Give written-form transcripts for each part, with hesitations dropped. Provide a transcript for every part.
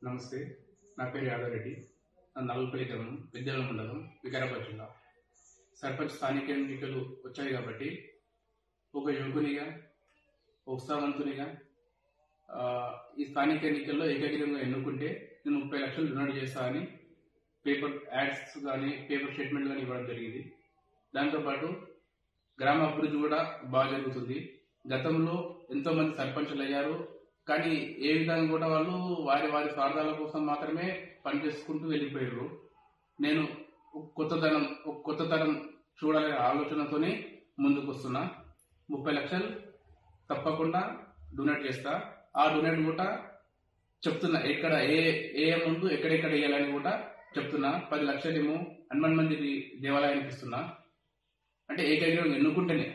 నమస్తే. నా పేరు యాదవరెడ్డి. నల్లపల్లి గ్రామం, విద్యాలయం మండలం, వికారాబాద్ జిల్లా. సర్పంచ్ స్థానిక ఎన్నికలు వచ్చాయి కాబట్టి ఒక యువకునిగా, ఉత్సాహవంతునిగా ఈ స్థానిక ఎన్నికల్లో ఏకగ్రీవంగా ఎన్నుకుంటే నేను 30 లక్షలు డొనేట్ చేస్తా అని పేపర్ యాడ్స్ కానీ పేపర్ స్టేట్మెంట్ కానీ ఇవ్వడం జరిగింది. దాంతోపాటు గ్రామ అభివృద్ధి కూడా బాగా జరుగుతుంది. గతంలో ఎంతో మంది సర్పంచులు అయ్యారు, కానీ ఏ విధంగా కూడా వాళ్ళు వారి వారి స్వార్థాల కోసం మాత్రమే పనిచేసుకుంటూ వెళ్ళిపోయారు. నేను ఒక కొత్త తరం చూడాలనే ఆలోచనతోనే ముందుకు వస్తున్నా. 30 లక్షలు తప్పకుండా డొనేట్ చేస్తా. ఆ డొనేట్ కూడా చెప్తున్నా, ఎక్కడ ఏ అమౌంట్ ఎక్కడెక్కడ వేయాలని కూడా చెప్తున్నా. 10 లక్షలేమో హనుమాన్ మందిర్ దేవాలయానికి ఇస్తున్నా, అంటే ఏకగ్రీవంగా ఎన్నుకుంటేనే.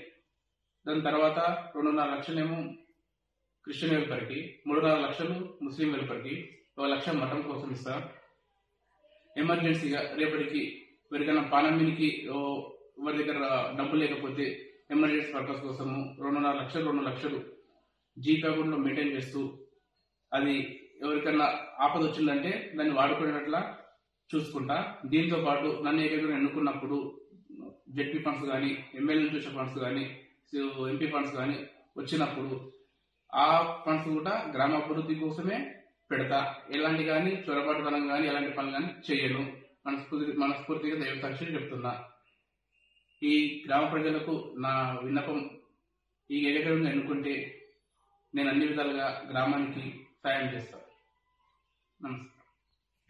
దాని తర్వాత 2.5 లక్షలేమో క్రిస్టియన్ వెల్ఫేర్కి, 3.5 లక్షలు ముస్లిం వెల్ఫేర్కి, 1 లక్ష మఠం కోసం ఇస్తా. ఎమర్జెన్సీగా రేపటికి ఎవరికైనా పానమ్మినికి ఎవరి దగ్గర డబ్బు లేకపోతే ఎమర్జెన్సీ పర్పస్ కోసము 2.5 లక్షలు జీపీ అకౌంట్లో మెయింటైన్ చేస్తూ, అది ఎవరికైనా ఆపద వచ్చిందంటే దాన్ని వాడుకునేట్లా చూసుకుంటా. దీంతో పాటు నన్ను ఏకగ్రీవంగా ఎన్నుకున్నప్పుడు జెడ్పీ ఫండ్స్ కానీ, ఎమ్మెల్యే నుంచి వచ్చే ఫండ్స్ కానీ, ఎంపీ ఫండ్స్ కానీ వచ్చినప్పుడు ఆ ఫండ్స్ కూడా గ్రామ అభివృద్ధి కోసమే పెడతా. ఎలాంటి కానీ చొరబాటుతనం కానీ ఎలాంటి పనులు కానీ చేయను. మనస్ఫూర్తిగా దైవ సాక్షి చెప్తున్నా. ఈ గ్రామ ప్రజలకు నా విన్నపం, ఈ ఏకగ్రీవంగా ఎన్నుకుంటే నేను అన్ని విధాలుగా గ్రామానికి సాయం చేస్తాను. నమస్తే.